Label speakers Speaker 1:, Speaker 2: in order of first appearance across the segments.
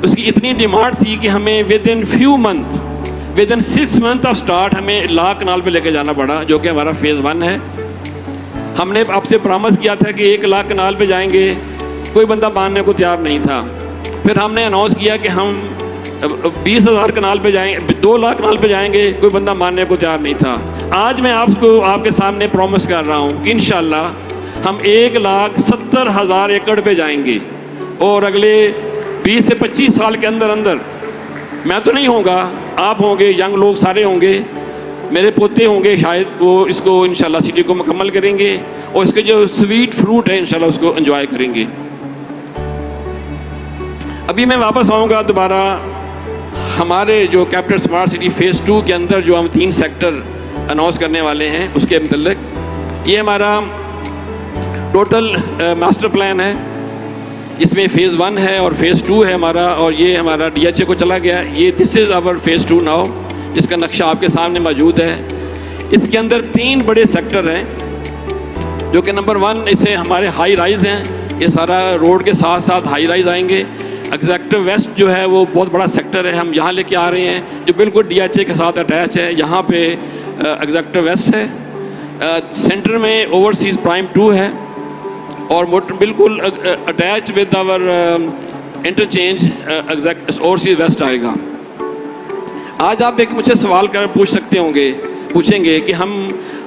Speaker 1: उसकी इतनी डिमांड थी कि हमें with in 6 month of start हमें ला कनाल पे लेके जाना पड़ा, जो कि हमारा फेज़ 1 है। हमने आपसे प्रॉमिस किया था कि 1 लाख कनाल पे जाएंगे, कोई बंदा मानने को तैयार नहीं था। फिर हमने अनाउंस किया कि हम 20,000 कनाल पे जाएंगे, 2 लाख कनाल पे जाएंगे, कोई बंदा मानने को तैयार नहीं था। आज मैं आपको आपके सामने प्रॉमिस कर रहा हूँ कि इंशाल्लाह हम 1,70,000 एकड़ पे जाएंगे और अगले 20 से 25 साल के अंदर अंदर, मैं तो नहीं होगा, आप होंगे, यंग लोग सारे होंगे, मेरे पोते होंगे शायद, वो इसको इंशाल्लाह सिटी को मुकम्मल करेंगे और इसके जो स्वीट फ्रूट है इंशाल्लाह उसको एंजॉय करेंगे। अभी मैं वापस आऊँगा दोबारा हमारे जो कैपिटल स्मार्ट सिटी फ़ेज़ 2 के अंदर जो हम 3 सेक्टर अनाउंस करने वाले हैं उसके मतलब। ये हमारा टोटल मास्टर प्लान है, इसमें फ़ेज़ 1 है और फ़ेज़ 2 है हमारा, और ये हमारा DHA को चला गया। ये this is our phase 2 now, जिसका नक्शा आपके सामने मौजूद है। इसके अंदर 3 बड़े सेक्टर हैं, जो कि नंबर 1 इसे हमारे हाई राइज़ हैं, ये सारा रोड के साथ साथ हाई राइज़ आएंगे। एग्जेक्टिव वेस्ट जो है वो बहुत बड़ा सेक्टर है, हम यहाँ लेके आ रहे हैं, जो बिल्कुल DHA के साथ अटैच है। यहाँ पे एग्जेक्टिव वेस्ट है, सेंटर में ओवरसीज़ प्राइम 2 है और बिल्कुल attach with our interchange exact Overseas West आएगा। आज आप एक मुझसे सवाल कर पूछेंगे कि हम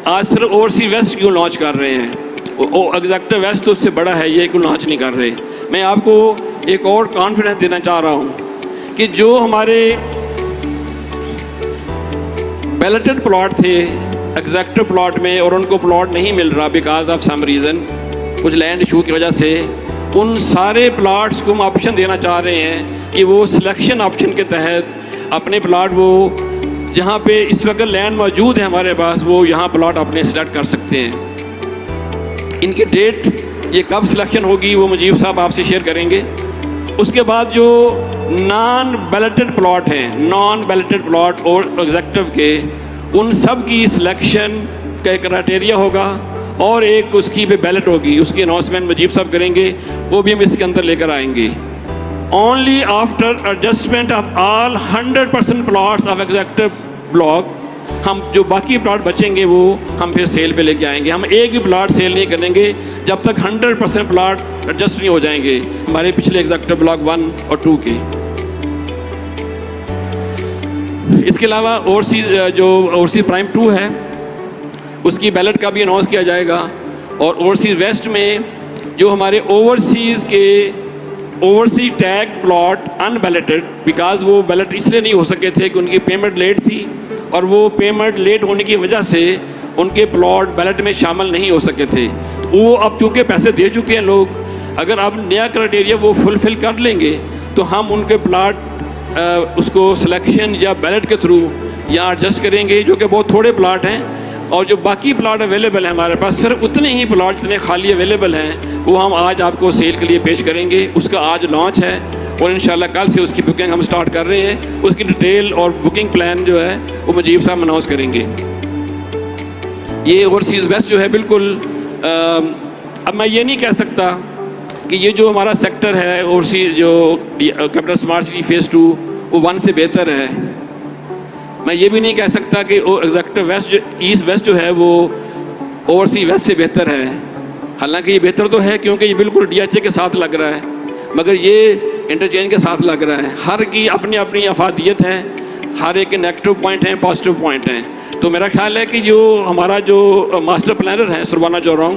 Speaker 1: आज सिर्फ ओवरसीज़ वेस्ट क्यों लॉन्च कर रहे हैं, एग्जेक्टिव वेस्ट तो उससे बड़ा है, ये क्यों लॉन्च नहीं कर रहे। मैं आपको एक और कॉन्फिडेंस देना चाह रहा हूँ कि जो हमारे बैलेटेड प्लॉट थे एग्जेक्टिव प्लॉट में और उनको प्लॉट नहीं मिल रहा बिकॉज ऑफ सम रीज़न, कुछ लैंड इशू की वजह से, उन सारे प्लाट्स को हम ऑप्शन देना चाह रहे हैं कि वो सिलेक्शन ऑप्शन के तहत अपने प्लाट, वो जहाँ पे इस वक्त लैंड मौजूद है हमारे पास, वो यहाँ प्लाट अपने सिलेक्ट कर सकते हैं। इनकी डेट, ये कब सिलेक्शन होगी, वो मुजीब साहब आपसे शेयर करेंगे। उसके बाद जो नॉन बैलेटेड प्लॉट हैं, नॉन बैलेटेड प्लॉट और एग्जेक्टिव के, उन सब की सिलेक्शन का क्राइटेरिया होगा और एक उसकी पे बैलेट होगी, उसकी अनाउंसमेंट मुजीब साहब करेंगे, वो भी हम इसके अंदर लेकर आएंगे। Only after adjustment of all 100% plots of executive block, हम जो बाकी प्लॉट बचेंगे वो हम फिर सेल पे लेके आएंगे। हम एक भी प्लॉट सेल नहीं करेंगे जब तक 100% प्लॉट एडजस्ट नहीं हो जाएंगे हमारे पिछले एग्जेक्टिव ब्लॉक 1 और 2 के। इसके अलावा ओवरसीज़ प्राइम 2 है, उसकी बैलेट का भी अनाउंस किया जाएगा। और ओवरसीज़ वेस्ट में जो हमारे ओवरसीज़ टैग प्लॉट अनबैलेटेड, बिकॉज वो बैलेट इसलिए नहीं हो सके थे कि उनकी पेमेंट लेट थी और वो पेमेंट लेट होने की वजह से उनके प्लॉट बैलेट में शामिल नहीं हो सके थे। वो अब चूँकि पैसे दे चुके हैं लोग, अगर अब नया क्राइटेरिया वो फुलफ़िल कर लेंगे तो हम उनके प्लाट उसको सिलेक्शन या बैलेट के थ्रू या एडजस्ट करेंगे, जो कि बहुत थोड़े प्लाट हैं। और जो बाकी प्लाट अवेलेबल हैं हमारे पास, सिर्फ उतने ही प्लाट जितने खाली अवेलेबल हैं वो हम आज आपको सेल के लिए पेश करेंगे। उसका आज लॉन्च है और इंशाल्लाह कल से उसकी बुकिंग हम स्टार्ट कर रहे हैं। उसकी डिटेल और बुकिंग प्लान जो है वो मुजीब साहब अनाउंस करेंगे। ये ओवरसीज़ वेस्ट जो है बिल्कुल अब मैं ये नहीं कह सकता कि ये जो हमारा सेक्टर है ओवरसीज़ जो कैपिटल स्मार्ट सिटी फ़ेज़ 2 वो 1 से बेहतर है। मैं ये भी नहीं कह सकता कि एग्जेक्टिव वेस्ट जो ईस्ट वेस्ट जो है वो ओवरसीज़ वेस्ट से बेहतर है। हालांकि ये बेहतर तो है क्योंकि ये बिल्कुल DHA के साथ लग रहा है, मगर ये इंटरचेंज के साथ लग रहा है। हर की अपनी अपनी अफादियत है, हर एक के नेगेटिव पॉइंट हैं, पॉजिटिव पॉइंट हैं। तो मेरा ख्याल है कि जो हमारा जो मास्टर प्लानर है सुरबाना जोरोंग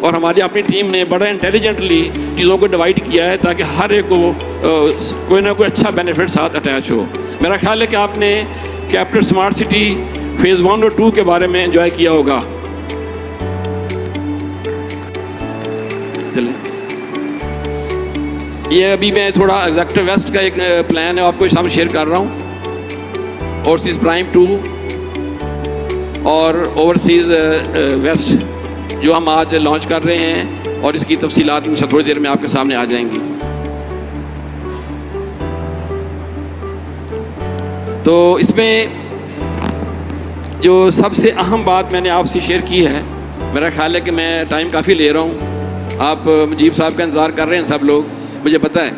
Speaker 1: और हमारी अपनी टीम ने बड़ा इंटेलिजेंटली चीज़ों को डिवाइड किया है ताकि हर एक को कोई ना कोई अच्छा बेनिफिट साथ अटैच हो। मेरा ख्याल है कि आपने कैपिटल स्मार्ट सिटी फ़ेज़ 1 और 2 के बारे में एंजॉय किया होगा। चलें, ये अभी मैं थोड़ा एग्जेक्टिव वेस्ट का एक प्लान है आपको सामने शेयर कर रहा हूँ। ओवरसीज़ प्राइम 2 और ओवरसीज़ वेस्ट जो हम आज लॉन्च कर रहे हैं और इसकी तफसीलात इंशाअल्लाह थोड़ी देर में आपके सामने आ जाएंगी। तो इसमें जो सबसे अहम बात मैंने आपसे शेयर की है, मेरा ख्याल है कि मैं टाइम काफ़ी ले रहा हूँ, आप मुजीब साहब का इंतज़ार कर रहे हैं सब लोग, मुझे पता है।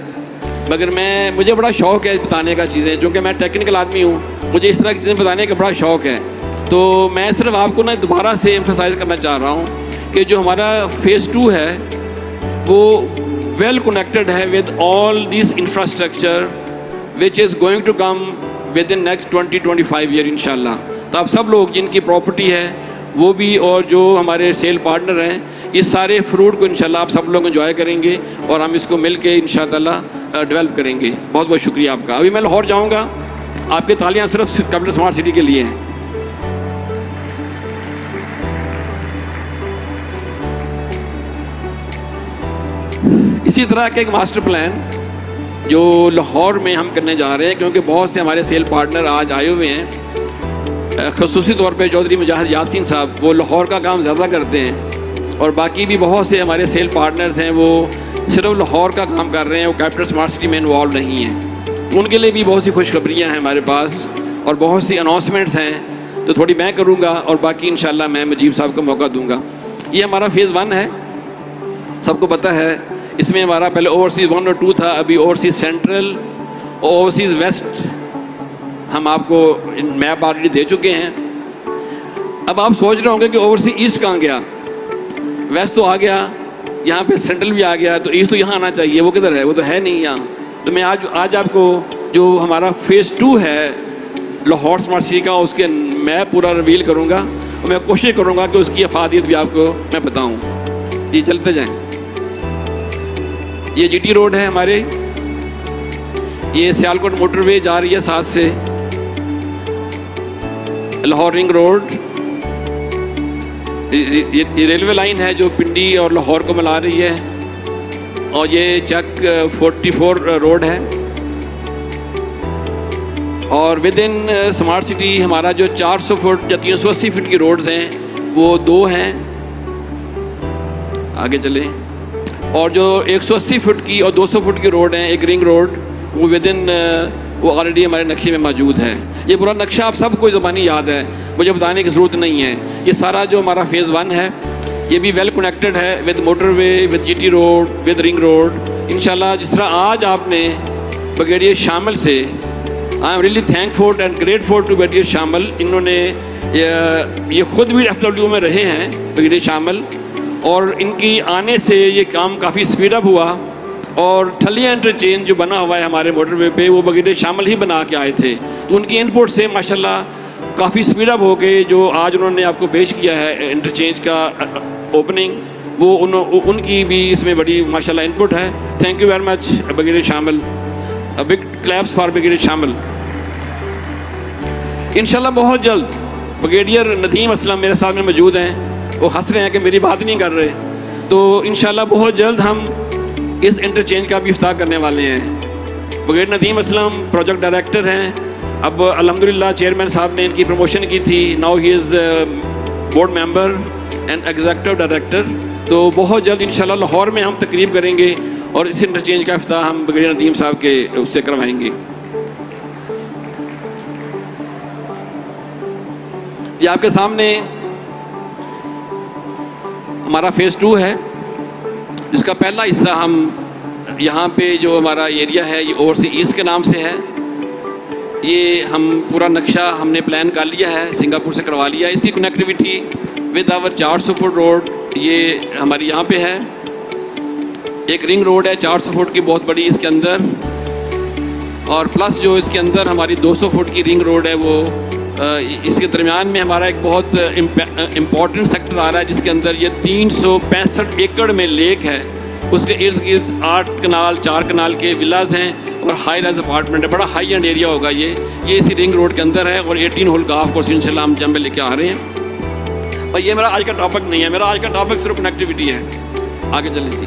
Speaker 1: मगर मुझे बड़ा शौक़ है बताने का चीज़ें, क्योंकि मैं टेक्निकल आदमी हूँ, मुझे इस तरह की चीज़ें बताने का बड़ा शौक़ है। तो मैं सिर्फ आपको ना दोबारा से एम्फसाइज़ करना चाह रहा हूँ कि जो हमारा फ़ेज़ 2 है वो वेल कनेक्टेड है with all this infrastructure which is going to come with in next 20-25 year इंशाल्लाह। तो आप सब लोग जिनकी प्रॉपर्टी है वो भी, और जो हमारे सेल पार्टनर हैं, इस सारे फ्रूट को इंशाल्लाह आप सब लोग एंजॉय करेंगे और हम इसको मिल के इंशाल्लाह डेवलप करेंगे। बहुत बहुत शुक्रिया आपका। अभी मैं लाहौर जाऊँगा, आपके तालियाँ सिर्फ कैपिटल स्मार्ट सिटी के लिए हैं। इसी तरह का एक मास्टर प्लान जो लाहौर में हम करने जा रहे हैं, क्योंकि बहुत से हमारे सेल पार्टनर आज आए हुए हैं, ख़ुसूसी तौर पे चौधरी मुजाहिद यासीन साहब, वो लाहौर का काम ज़्यादा करते हैं, और बाकी भी बहुत से हमारे सेल पार्टनर्स हैं वो सिर्फ लाहौर का काम कर रहे हैं, वो कैपिटल स्मार्ट सिटी में इन्वॉल्व नहीं हैं। तो उनके लिए भी बहुत सी खुशखबरियाँ हैं हमारे पास, और बहुत सी अनाउंसमेंट्स हैं जो थोड़ी मैं करूँगा, और बाकी इंशाल्लाह मैं मुजीब साहब को मौका दूँगा। ये हमारा फ़ेज़ 1 है, सबको पता है। इसमें हमारा पहले ओवरसीज़ 1 और 2 था, अभी ओवरसीज़ सेंट्रल, ओवरसीज़ वेस्ट हम आपको मैप ऑलरेडी दे चुके हैं। अब आप सोच रहे होंगे कि ओवरसीज़ ईस्ट कहाँ गया, वेस्ट तो आ गया, यहाँ पे सेंट्रल भी आ गया, तो ईस्ट तो यहाँ आना चाहिए, वो किधर है? वो तो है नहीं यहाँ। तो मैं आज आपको जो हमारा फ़ेज़ 2 है लाहौर स्मार्ट सिटी का, उसके मैप पूरा रिवील करूँगा, और मैं कोशिश करूँगा कि उसकी अफादियत भी आपको मैं बताऊँ। जी चलते जाएँ। ये जीटी रोड है हमारे, ये सियालकोट मोटरवे जा रही है साथ से, लाहौर रिंग रोड, ये रेलवे लाइन है जो पिंडी और लाहौर को मिला रही है, और ये चक 44 रोड है। और विद इन स्मार्ट सिटी हमारा जो 400 फुट या 380 फीट की रोड्स हैं वो 2 हैं, आगे चले, और जो 180 फुट की और 200 फुट की रोड हैं, एक रिंग रोड, वो विद इन वो ऑलरेडी हमारे नक्शे में मौजूद है। ये पूरा नक्शा आप सबको ज़बानी याद है, मुझे बताने की ज़रूरत नहीं है। ये सारा जो हमारा फ़ेज़ 1 है ये भी वेल कनेक्टेड है with motorway, with GT road, with ring road. इंशाल्लाह जिस तरह आज आपने ब्रिगेडियर शामिल से, I am really thankful and grateful to brigadier Shamil, इन्होंने ये ख़ुद भी FW में रहे हैं ब्रिगेडियर शामिल, और इनकी आने से ये काम काफ़ी स्पीड अप हुआ, और ठलिया इंटरचेंज जो बना हुआ है हमारे मोटरवे पे वो ब्रिगेडियर शामिल ही बना के आए थे। तो उनकी इनपुट से माशाल्लाह काफ़ी स्पीड अप हो गए। जो आज उन्होंने आपको पेश किया है इंटरचेंज का ओपनिंग, वो उनकी भी इसमें बड़ी माशाल्लाह इनपुट है। Thank you very much brigadier शामिल, बिग क्लैप्स फॉर ब्रिगेडियर शामिल। इंशाल्लाह बहुत जल्द ब्रिगेडियर नदीम असलम मेरे साथ में मौजूद हैं, वो हंस रहे हैं कि मेरी बात नहीं कर रहे, तो इंशाल्लाह बहुत जल्द हम इस इंटरचेंज का भी इफ्ताह करने वाले हैं। Brigadier Nadeem Aslam project director हैं, अब अल्हम्दुलिल्लाह चेयरमैन साहब ने इनकी प्रमोशन की थी, now he is board member and executive director. तो बहुत जल्द इंशाल्लाह लाहौर में हम तकरीब करेंगे और इस इंटरचेंज का इफ्ताह हम ब्रिगेडियर नदीम साहब के उससे करवाएंगे। ये आपके सामने हमारा फ़ेज़ 2 है, जिसका पहला हिस्सा हम यहाँ पे जो हमारा एरिया है ये ओवरसीज़ ईस्ट के नाम से है। ये हम पूरा नक्शा हमने प्लान कर लिया है, सिंगापुर से करवा लिया। इसकी connectivity with our 400 foot road ये हमारी यहाँ पे है। एक रिंग रोड है 400 फुट की बहुत बड़ी इसके अंदर, और प्लस जो इसके अंदर हमारी 200 फुट की रिंग रोड है वो इसके दरमियान में हमारा एक बहुत इम्पॉर्टेंट सेक्टर आ रहा है, जिसके अंदर ये 365 एकड़ में लेक है, उसके इर्द गिर्द 8 कनाल 4 कनाल के विलाज हैं और हाई राइज अपार्टमेंट है। बड़ा हाई एंड एरिया होगा ये इसी रिंग रोड के अंदर है, और 18 होल गाफ कोर्स इंशाल्लाह हम जम्बे लेके आ रहे हैं। और ये मेरा आज का टॉपिक नहीं है, मेरा आज का टॉपिक सिर्फ कनेक्टिविटी है। आगे चलें थी,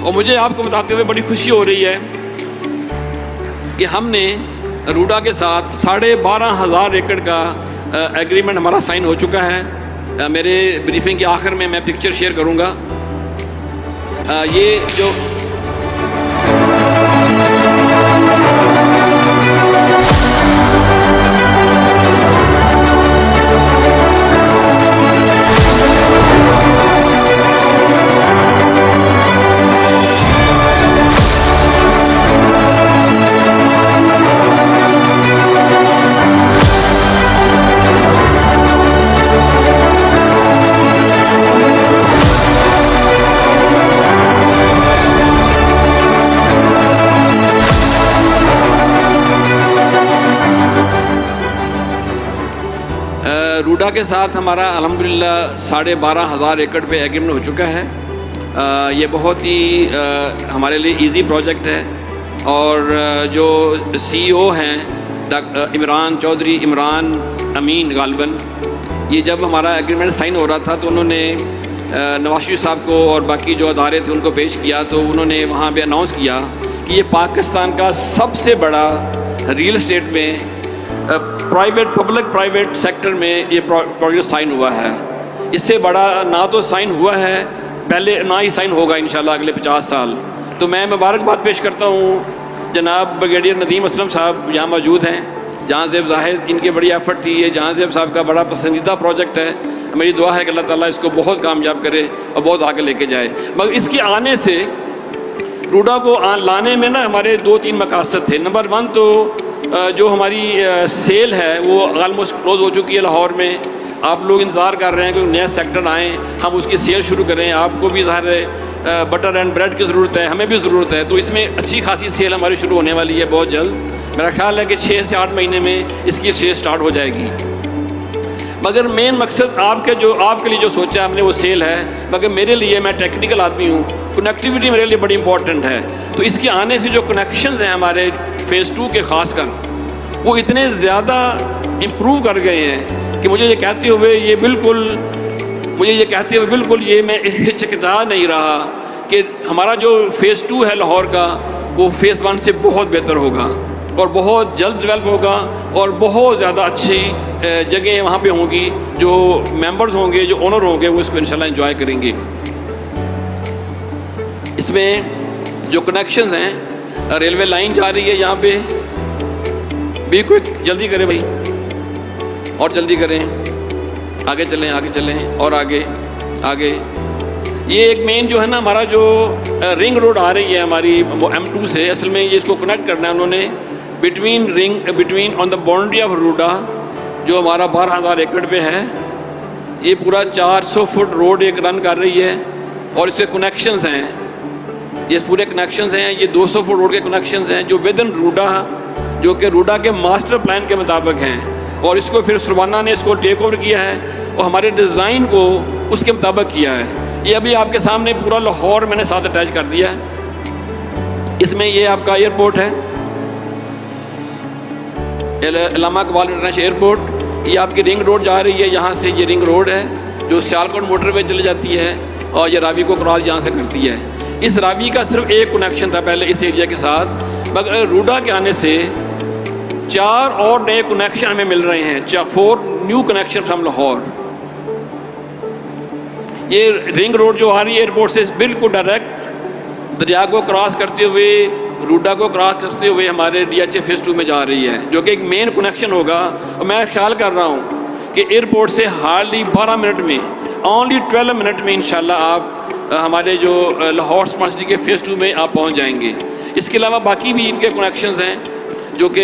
Speaker 1: और मुझे आपको बताते हुए बड़ी खुशी हो रही है कि हमने रूडा के साथ 12,500 एकड़ का एग्रीमेंट हमारा साइन हो चुका है। मेरे ब्रीफिंग के आखिर में मैं पिक्चर शेयर करूंगा। ये जो रूडा के साथ हमारा अल्हम्दुलिल्लाह 12,500 एकड़ पे एग्रीमेंट हो चुका है। ये बहुत ही हमारे लिए इजी प्रोजेक्ट है और जो CEO हैं डॉक्टर इमरान चौधरी, इमरान अमीन गालिबन, ये जब हमारा एग्रीमेंट साइन हो रहा था तो उन्होंने नवाज शरीफ साहब को और बाकी जो अदारे थे उनको पेश किया, तो उन्होंने वहाँ पे अनाउंस किया कि ये पाकिस्तान का सबसे बड़ा रियल एस्टेट में पब्लिक प्राइवेट सेक्टर में ये प्रोजेक्ट साइन हुआ है। इससे बड़ा ना तो साइन हुआ है पहले, ना ही साइन होगा इंशाल्लाह अगले 50 साल। तो मैं मुबारकबाद पेश करता हूँ जनाब ब्रिगेडियर नदीम असलम साहब यहाँ मौजूद हैं, जहाँ ज़ेब जाहिद इनकी बड़ी एफर्ट थी। ये जहाँ ज़ेब साहब का बड़ा पसंदीदा प्रोजेक्ट है। मेरी दुआ है कि अल्लाह ताला इसको बहुत कामयाब करे और बहुत आगे लेके जाए। मगर इसके आने से रूडा को लाने में ना हमारे 2-3 मकासद थे। नंबर 1 तो जो हमारी सेल है वो ऑलमोस्ट क्लोज़ हो चुकी है लाहौर में। आप लोग इंतज़ार कर रहे हैं कि नया सेक्टर आए, हम उसकी सेल शुरू करें। आपको भी ज़ाहिर है बटर एंड ब्रेड की ज़रूरत है, हमें भी ज़रूरत है। तो इसमें अच्छी खासी सेल हमारी शुरू होने वाली है बहुत जल्द। मेरा ख्याल है कि 6 से 8 महीने में इसकी सेल स्टार्ट हो जाएगी। मगर मेन मकसद आपके लिए जो सोचा हमने वो सेल है। मगर मेरे लिए, मैं टेक्निकल आदमी हूँ, कनेक्टिविटी मेरे लिए बड़ी इंपॉर्टेंट है। तो इसके आने से जो कनेक्शंस हैं हमारे फ़ेज़ 2 के ख़ास कर, वो इतने ज़्यादा इम्प्रूव कर गए हैं कि मुझे ये कहते हुए बिल्कुल ये मैं हिचकिचा नहीं रहा कि हमारा जो फ़ेज़ 2 है लाहौर का, वो फ़ेज़ 1 से बहुत बेहतर होगा और बहुत जल्द डेवलप होगा और बहुत ज़्यादा अच्छी जगह वहाँ पे होंगी। जो मेंबर्स होंगे, जो ओनर होंगे, वो इसको इंशाल्लाह एंजॉय करेंगे। इसमें जो कनेक्शंस हैं, रेलवे लाइन जा रही है यहाँ पे भी, क्विक जल्दी करें भाई और जल्दी करें, आगे चलें और आगे। ये एक मेन जो है ना हमारा जो रिंग रोड आ रही है हमारी M2 से, असल में ये इसको कनेक्ट करना है उन्होंने between on the boundary of रूडा, जो हमारा 12,000 एकड़ पे है। ये पूरा 400 फुट रोड एक रन कर रही है और इसके कनेक्शंस हैं, ये पूरे कनेक्शंस हैं। ये 200 फुट रोड के कनेक्शंस हैं जो विद इन रूडा, जो कि रूडा के मास्टर प्लान के मुताबिक हैं। और इसको फिर सुरवाना ने इसको टेक ओवर किया है और हमारे डिज़ाइन को उसके मुताबिक किया है। ये अभी आपके सामने पूरा लाहौर मैंने साथ अटैच कर दिया है। इसमें ये आपका एयरपोर्ट है, अल्लामा इकबाल इंटरनेशनल एयरपोर्ट। ये आपकी रिंग रोड जा रही है, यहाँ से ये रिंग रोड है जो सियालकोट मोटरवे चली जाती है और ये रावी को क्रॉस यहाँ से करती है। इस रावी का सिर्फ एक कनेक्शन था पहले इस एरिया के साथ, मगर रूडा के आने से 4 और नए कनेक्शन हमें मिल रहे हैं, 4 न्यू कनेक्शन फ्रॉम लाहौर। ये रिंग रोड जो आ रही है एयरपोर्ट से बिल्कुल डायरेक्ट दरिया को क्रॉस करते हुए, रूडा को क्रॉस करते हुए हमारे DHA फ़ेज़ 2 में जा रही है, जो कि एक मेन कनेक्शन होगा। और मैं ख्याल कर रहा हूँ कि एयरपोर्ट से हार्डली 12 मिनट में, ओनली 12 मिनट में इंशाल्लाह आप हमारे जो लाहौर स्मार्ट सिटी के फ़ेज़ 2 में आप पहुँच जाएंगे। इसके अलावा बाकी भी इनके कनेक्शंस हैं जो कि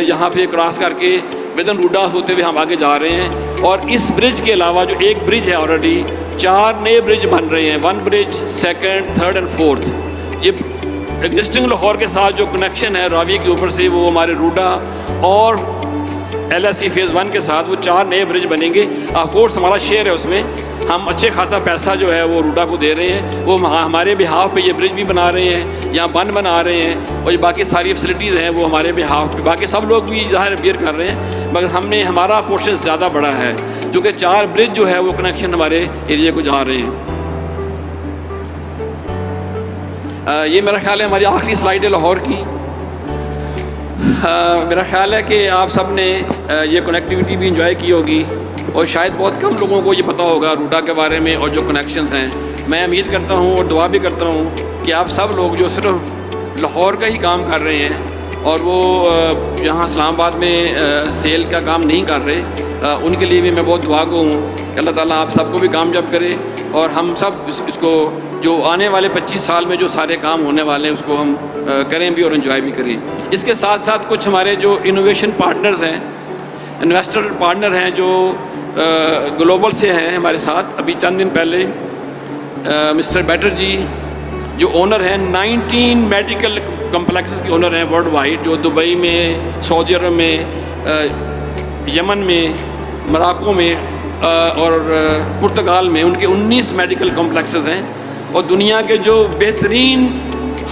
Speaker 1: यहाँ पे क्रॉस करके विदन रूडा होते हुए हम आगे जा रहे हैं। और इस ब्रिज के अलावा जो एक ब्रिज है, ऑलरेडी 4 नए ब्रिज बन रहे हैं, 1 bridge, 2nd, 3rd and 4th। ये एग्जिस्टिंग लाहौर के साथ जो कनेक्शन है रावी के ऊपर से, वो हमारे रूडा और LSE फ़ेज़ 1 के साथ वो 4 नए ब्रिज बनेंगे। ऑफ कोर्स हमारा शेयर है उसमें, हम अच्छे खासा पैसा जो है वो रूडा को दे रहे हैं। वो हमारे बिहाफ पे ये ब्रिज भी बना रहे हैं, यहाँ बन बना रहे हैं, और ये बाकी सारी फैसिलिटीज़ हैं वो हमारे बिहाफ पे, बाकी सब लोग भी ज़ाहिर बेयर कर रहे हैं। मगर हमारा पोर्शन ज़्यादा बड़ा है क्योंकि 4 ब्रिज जो है वो कनेक्शन हमारे एरिया को जा रहे हैं। ये मेरा ख्याल है हमारी आखिरी स्लाइड है लाहौर की। मेरा ख्याल है कि आप सब ने ये कनेक्टिविटी भी इंजॉय की होगी और शायद बहुत कम लोगों को ये पता होगा रूडा के बारे में और जो कनेक्शंस हैं। मैं उम्मीद करता हूँ और दुआ भी करता हूँ कि आप सब लोग जो सिर्फ लाहौर का ही काम कर रहे हैं और वो यहाँ इस्लामाबाद में सेल का काम नहीं कर रहे, उनके लिए भी मैं बहुत दुआ को हूँ कि अल्लाह ताला आप सबको भी कामयाब करे और हम सब इसको जो आने वाले 25 साल में जो सारे काम होने वाले हैं उसको हम करें भी और एंजॉय भी करें। इसके साथ साथ कुछ हमारे जो इनोवेशन पार्टनर्स हैं, इन्वेस्टर पार्टनर हैं जो ग्लोबल से हैं हमारे साथ। अभी चंद दिन पहले मिस्टर बैटर जी जो ओनर हैं 19 मेडिकल कम्प्लेक्सेस के ओनर हैं वर्ल्ड वाइड, जो दुबई में, सऊदी अरब में, यमन में मोरक्को में और पुर्तगाल में उनके 19 मेडिकल कॉम्प्लेक्सेस हैं और दुनिया के जो बेहतरीन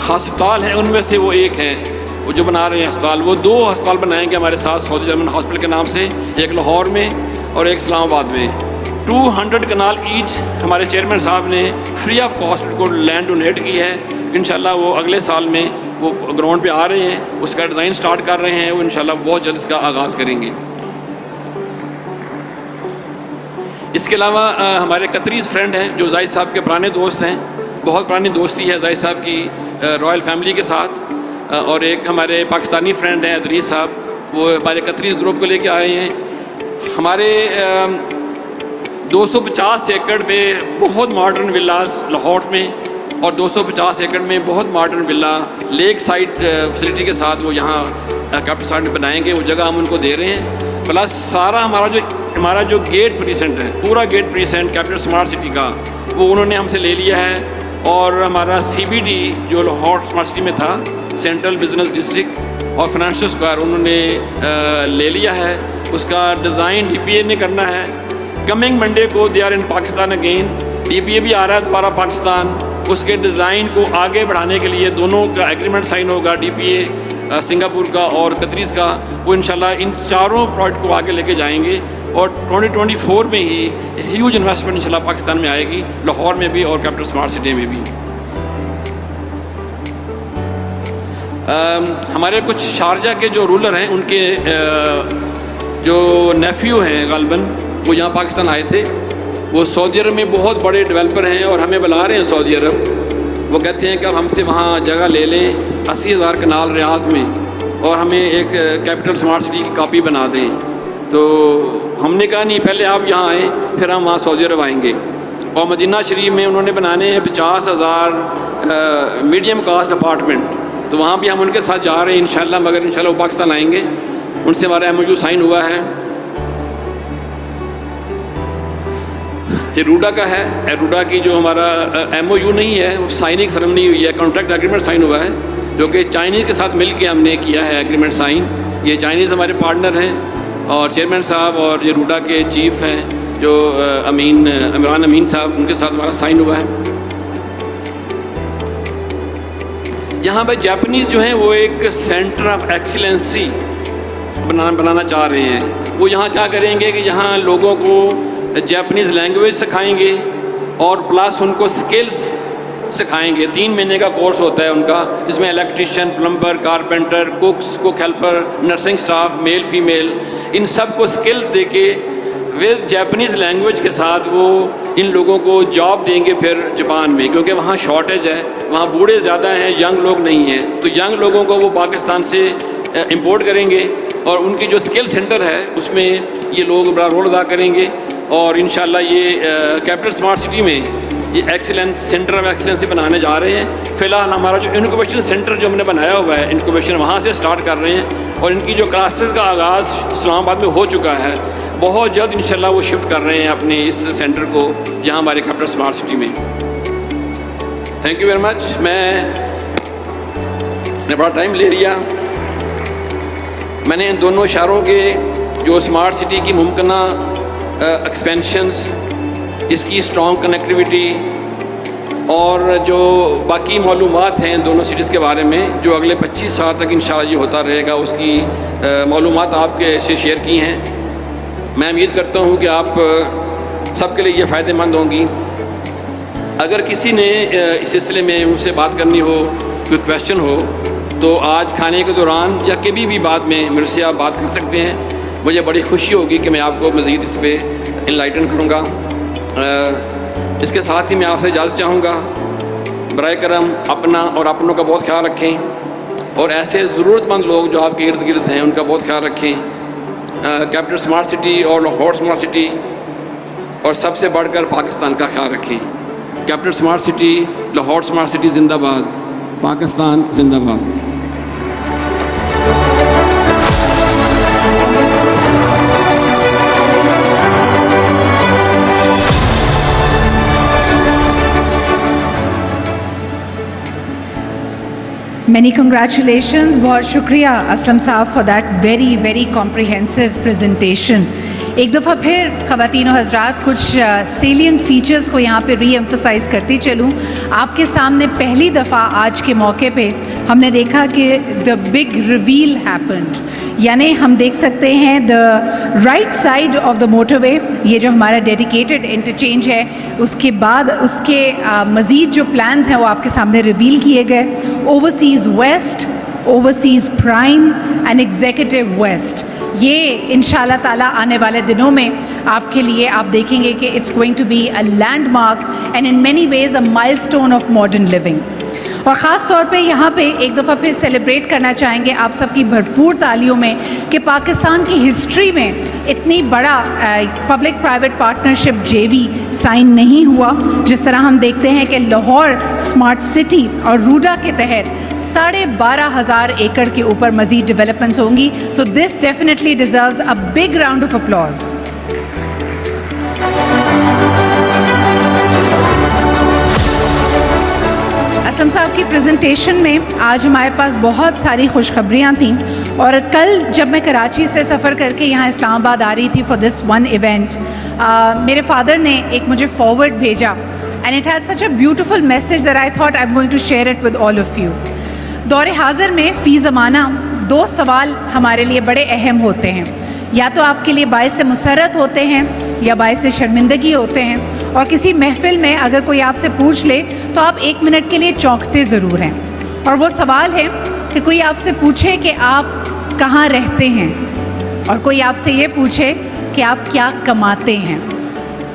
Speaker 1: हस्पताल हैं उनमें से वो एक हैं, वो जो बना रहे हैं अस्पताल। वो 2 अस्पताल बनाएंगे हमारे साथ सऊदी जर्मन हॉस्पिटल के नाम से, एक लाहौर में और एक इस्लामाबाद में। 200 कनाल ईच हमारे चेयरमैन साहब ने फ्री ऑफ कॉस्ट को लैंड डोनेट की है। इंशाल्लाह वो अगले साल में वो ग्राउंड पे आ रहे हैं, उसका डिज़ाइन स्टार्ट कर रहे हैं, वो इंशाल्लाह बहुत जल्द इसका आगाज़ करेंगे। इसके अलावा हमारे कतरीज़ फ्रेंड हैं जो जाहिद साहब के पुराने दोस्त हैं, बहुत पुरानी दोस्ती है जाहिद साहब की रॉयल फैमिली के साथ। और एक हमारे पाकिस्तानी फ्रेंड हैं अदरीस साहब, वो हमारे कतरीज़ ग्रुप को लेके आए हैं। हमारे 250 एकड़ पे बहुत मॉडर्न विलास लाहौर में और 250 एकड़ में बहुत modern villa lake side facility के साथ वो यहाँ कैपिटल साइड में बनाएंगे, वो जगह हम उनको दे रहे हैं। प्लस सारा हमारा जो गेट प्रीसेंट है, पूरा gate precinct capital smart city का, वो उन्होंने हमसे ले लिया है। और हमारा CBD जो लाहौर स्मार्ट सिटी में था, सेंट्रल बिजनेस डिस्ट्रिक्ट और फाइनेंशियल स्क्वायर, उन्होंने ले लिया है। उसका डिज़ाइन DPA ने करना है। कमिंग मंडे को they are in Pakistan again, DPA भी आ रहा है दोबारा पाकिस्तान। उसके डिज़ाइन को आगे बढ़ाने के लिए दोनों का एग्रीमेंट साइन होगा, DPA सिंगापुर का और कतरीज़ का। वो इंशाल्लाह इन चारों प्रोजेक्ट को आगे लेके जाएंगे और 2024 में ही ह्यूज इन्वेस्टमेंट इंशाल्लाह पाकिस्तान में आएगी, लाहौर में भी और कैपिटल स्मार्ट सिटी में भी। हमारे कुछ शारजा के जो रूलर हैं, उनके जो नेफ्यू हैं गालबन, वो यहाँ पाकिस्तान आए थे। वो सऊदी अरब में बहुत बड़े डेवलपर हैं और हमें बुला रहे हैं सऊदी अरब। वो कहते हैं कि अब हमसे वहाँ जगह ले लें 80,000 कनाल रियाज में और हमें एक कैपिटल स्मार्ट सिटी की कॉपी बना दें। तो हमने कहा नहीं, पहले आप यहाँ आएँ फिर हम वहाँ सऊदी अरब आएंगे। और मदीना शरीफ में उन्होंने बनाने हैं 50,000 मीडियम कास्ट अपार्टमेंट, तो वहाँ भी हम उनके साथ जा रहे हैं इंशाल्लाह। मगर इंशाल्लाह वो पाकिस्तान आएंगे, उनसे हमारा MOU साइन हुआ है। ये रूडा का है, एरूडा की जो हमारा MOU नहीं है, वो साइनिंग सेरेमनी हुई है, कॉन्ट्रैक्ट एग्रीमेंट साइन हुआ है, जो कि चाइनीज़ के साथ मिल के हमने किया है एग्रीमेंट साइन। ये चाइनीज़ हमारे पार्टनर हैं और चेयरमैन साहब और ये रूडा के चीफ हैं जो इमरान अमीन साहब, उनके साथ हमारा साइन हुआ है। यहाँ पर जापानीज़ जो हैं वो एक सेंटर ऑफ एक्सीलेंसी बनाना चाह रहे हैं। वो यहाँ क्या करेंगे कि यहाँ लोगों को जापानीज़ लैंग्वेज सिखाएंगे और प्लस उनको स्किल्स सिखाएंगे। 3 महीने का कोर्स होता है उनका, जिसमें electrician, plumber, carpenter, cook helper, nursing staff, male female, इन सब को स्किल देके विद जापानीज़ लैंग्वेज के साथ वो इन लोगों को जॉब देंगे फिर जापान में, क्योंकि वहाँ शॉर्टेज है, वहाँ बूढ़े ज़्यादा हैं, यंग लोग नहीं हैं। तो यंग लोगों को वो पाकिस्तान से इंपोर्ट करेंगे और उनकी जो स्किल सेंटर है उसमें ये लोग बड़ा रोल अदा करेंगे। और इंशाल्लाह ये कैपिटल स्मार्ट सिटी में ये एक्सीलेंस सेंटर ऑफ एक्सीलेंस बनाने जा रहे हैं। फ़िलहाल हमारा जो इनक्यूबेशन सेंटर जो हमने बनाया हुआ है, इनक्यूबेशन वहाँ से स्टार्ट कर रहे हैं और इनकी जो क्लासेस का आगाज़ इस्लामाबाद में हो चुका है। बहुत जल्द इंशाल्लाह वो शिफ्ट कर रहे हैं अपने इस सेंटर को यहाँ हमारे कैपिटल स्मार्ट सिटी में। Thank you very much. मैंने बड़ा टाइम ले लिया। मैंने इन दोनों शहरों के जो स्मार्ट सिटी की मुमकिना एक्सपेंशंस, इसकी स्ट्रॉन्ग कनेक्टिविटी और जो बाकी मालूमात हैं दोनों सिटीज़ के बारे में, जो अगले 25 साल तक इंशाल्लाह ये होता रहेगा, उसकी मालूमात आपके से शेयर की हैं। मैं उम्मीद करता हूँ कि आप सबके लिए ये फ़ायदेमंद होंगी। अगर किसी ने इस सिलसिले में मुझसे बात करनी हो, कोई क्वेश्चन हो, तो आज खाने के दौरान या कभी भी बाद में मेरे से आप बात कर सकते हैं। मुझे बड़ी खुशी होगी कि मैं आपको मज़ीद इस पर इनलाइटन करूँगा। इसके साथ ही मैं आपसे इजाज़त चाहूँगा। बराए करम अपना और अपनों का बहुत ख्याल रखें और ऐसे ज़रूरतमंद लोग जो आपके इर्द गिर्द हैं उनका बहुत ख्याल रखें। कैपिटल स्मार्ट सिटी और लाहौर स्मार्ट सिटी और सबसे बढ़कर पाकिस्तान का ख्याल रखें। Capital smart city, Lahore smart city जिंदाबाद, पाकिस्तान जिंदाबाद।
Speaker 2: Many congratulations. बहुत शुक्रिया असलम साहब for that very comprehensive presentation. एक दफ़ा फिर ख़वातीन और हज़रात कुछ सेलिएंट फ़ीचर्स को यहाँ पे री-एम्फसाइज़ करती चलूँ। आपके सामने पहली दफ़ा आज के मौके पे हमने देखा कि द बिग रिवील हैपेंड, यानी हम देख सकते हैं the right side of the motorway, ये जो हमारा डेडिकेटेड इंटरचेंज है, उसके बाद उसके मज़ीद जो प्लान्स हैं वो आपके सामने रिवील किए गए। Overseas West, Overseas Prime and Executive West, ये इंशाल्लाह ताला आने वाले दिनों में आपके लिए आप देखेंगे कि it's going to be a landmark and in many ways a milestone of modern living. और ख़ास तौर पे यहाँ पे एक दफ़ा फिर सेलिब्रेट करना चाहेंगे आप सबकी भरपूर तालियों में कि पाकिस्तान की हिस्ट्री में इतनी बड़ा पब्लिक प्राइवेट पार्टनरशिप जेवी साइन नहीं हुआ। जिस तरह हम देखते हैं कि लाहौर स्मार्ट सिटी और रूडा के तहत 12,500 एकड़ के ऊपर मज़ीद डेवलपमेंट्स होंगी। So this definitely deserves a big round of applause. Assam साहब की प्रेजेंटेशन में आज हमारे पास बहुत सारी खुशखबरियाँ थीं, और कल जब मैं कराची से सफ़र करके यहाँ इस्लामाबाद आ रही थी फॉर दिस वन इवेंट, मेरे फादर ने एक मुझे फॉरवर्ड भेजा and it had such a beautiful message that I thought I am going to share it with all of you. दौर हाज़िर में फ़ी ज़माना 2 सवाल हमारे लिए बड़े अहम होते हैं, या तो आपके लिए बाइस मुसर्रत होते हैं या बाइस शर्मिंदगी होते हैं। और किसी महफ़िल में अगर कोई आपसे पूछ ले तो आप 1 मिनट के लिए चौंकते ज़रूर हैं। और वो सवाल है कि कोई आपसे पूछे कि आप कहाँ रहते हैं, और कोई आपसे ये पूछे कि आप क्या कमाते हैं।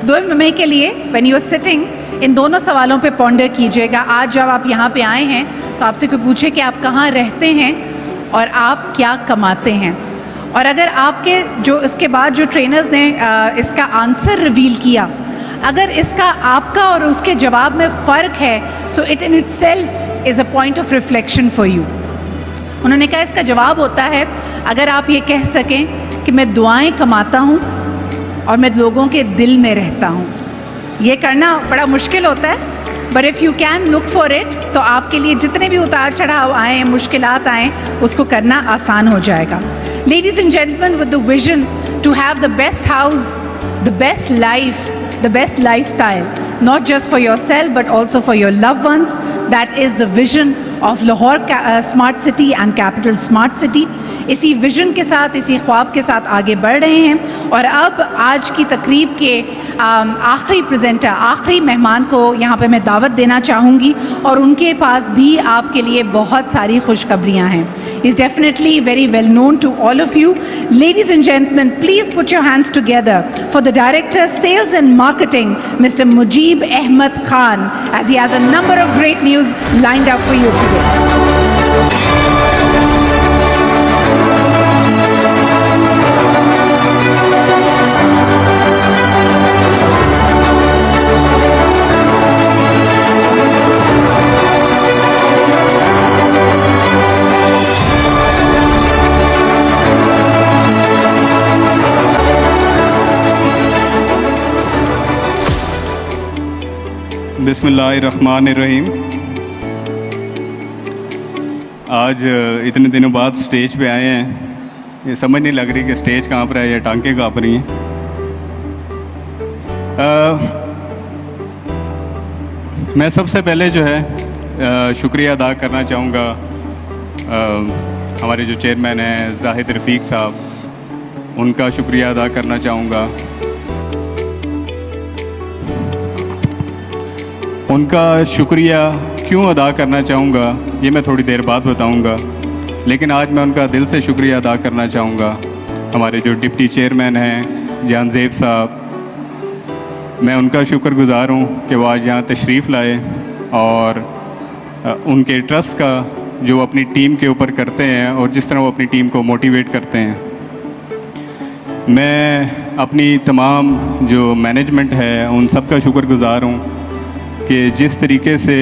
Speaker 2: 2 मई के लिए व्हेन यू आर सिटिंग, इन दोनों सवालों पे पॉन्डर कीजिएगा। आज जब आप यहाँ पे आए हैं तो आपसे कोई पूछे कि आप कहाँ रहते हैं और आप क्या कमाते हैं, और अगर आपके जो इसके बाद जो ट्रेनर्स ने इसका आंसर रिवील किया, अगर इसका आपका और उसके जवाब में फ़र्क है, so it in itself is a point of reflection for you. उन्होंने कहा इसका जवाब होता है अगर आप ये कह सकें कि मैं दुआएं कमाता हूँ और मैं लोगों के दिल में रहता हूँ। ये करना बड़ा मुश्किल होता है, but if you can look for it, तो आपके लिए जितने भी उतार चढ़ाव आएँ, मुश्किलात आएँ, उसको करना आसान हो जाएगा। Ladies and gentleman, with the vision to have the best house, the best life, the best lifestyle, not just for yourself but also for your loved ones. That is the vision of Lahore Smart City and Capital Smart City. इसी vision के साथ, इसी ख्वाब के साथ आगे बढ़ रहे हैं। और अब आज की तकरीब के आखिरी प्रेजेंटर, आखिरी मेहमान को यहाँ पे मैं दावत देना चाहूँगी, और उनके पास भी आपके लिए बहुत सारी खुशखबरियाँ हैं। He's definitely very well known to all of you. Ladies and gentlemen, please put your hands together for the Director, Sales and Marketing, Mr. Mujib Ahmed Khan, as he has a number of great news lined up for you today.
Speaker 3: बिस्मिल्लाहिर्रहमानिर्रहीम। आज इतने दिनों बाद stage पे आए हैं, ये समझ नहीं लग रही कि स्टेज कहाँ पर है या टांके कहाँ पर हैं। मैं सबसे पहले जो है शुक्रिया अदा करना चाहूँगा हमारे जो चेयरमैन हैं जाहिद रफ़ीक साहब, उनका शुक्रिया अदा करना चाहूँगा। उनका शुक्रिया क्यों अदा करना चाहूँगा ये मैं थोड़ी देर बाद बताऊँगा, लेकिन आज मैं उनका दिल से शुक्रिया अदा करना चाहूँगा। हमारे जो डिप्टी चेयरमैन हैं जानजेब साहब, मैं उनका शुक्रगुज़ार हूँ कि वो आज यहाँ तशरीफ़ लाए और उनके ट्रस्ट का जो अपनी टीम के ऊपर करते हैं और जिस तरह वो अपनी टीम को मोटिवेट करते हैं। मैं अपनी तमाम जो मैनेजमेंट है उन सब का शुक्रगुज़ार हूँ कि जिस तरीके से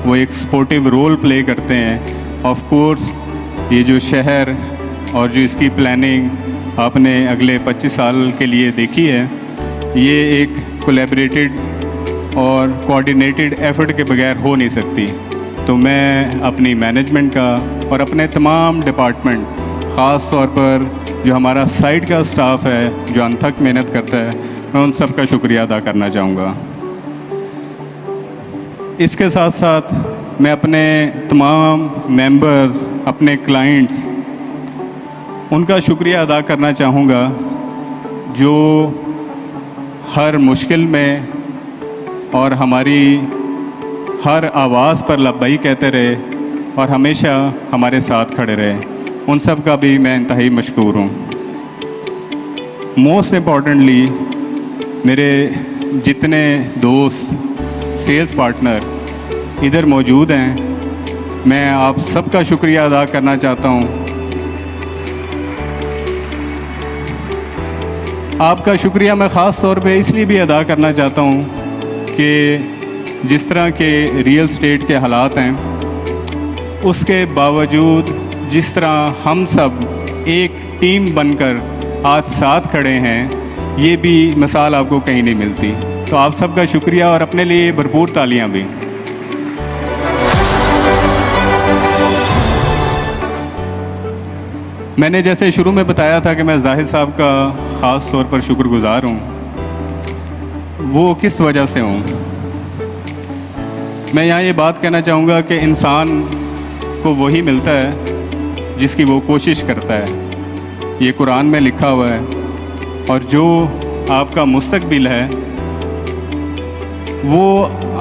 Speaker 3: वो एक स्पोर्टिव रोल प्ले करते हैं। ऑफ कोर्स ये जो शहर और जो इसकी प्लानिंग आपने अगले 25 साल के लिए देखी है, ये एक कोलैबोरेटेड और कोऑर्डिनेटेड एफर्ट के बगैर हो नहीं सकती। तो मैं अपनी मैनेजमेंट का और अपने तमाम डिपार्टमेंट, ख़ास तौर पर जो हमारा साइट का स्टाफ है जो अनथक मेहनत करता है, मैं उन सब का शुक्रिया अदा करना चाहूँगा। इसके साथ साथ मैं अपने तमाम मेंबर्स, अपने क्लाइंट्स, उनका शुक्रिया अदा करना चाहूँगा जो हर मुश्किल में और हमारी हर आवाज़ पर लब्बई कहते रहे और हमेशा हमारे साथ खड़े रहे। उन सब का भी मैं इंतहाई मशकूर हूँ। मोस्ट इम्पॉर्टेंटली मेरे जितने दोस्त, सेल्स पार्टनर इधर मौजूद हैं, मैं आप सबका शुक्रिया अदा करना चाहता हूँ। आपका शुक्रिया मैं ख़ास तौर पे इसलिए भी अदा करना चाहता हूँ कि जिस तरह के रियल एस्टेट के हालात हैं, उसके बावजूद जिस तरह हम सब एक टीम बनकर आज साथ खड़े हैं, ये भी मिसाल आपको कहीं नहीं मिलती। तो आप सबका शुक्रिया और अपने लिए भरपूर तालियां भी। मैंने जैसे शुरू में बताया था कि मैं जाहिद साहब का ख़ास तौर पर शुक्रगुज़ार हूँ। वो किस वजह से हूँ, मैं यहाँ ये बात कहना चाहूँगा कि इंसान को वही मिलता है जिसकी वो कोशिश करता है। ये कुरान में लिखा हुआ है। और जो आपका मुस्तकबिल है, वो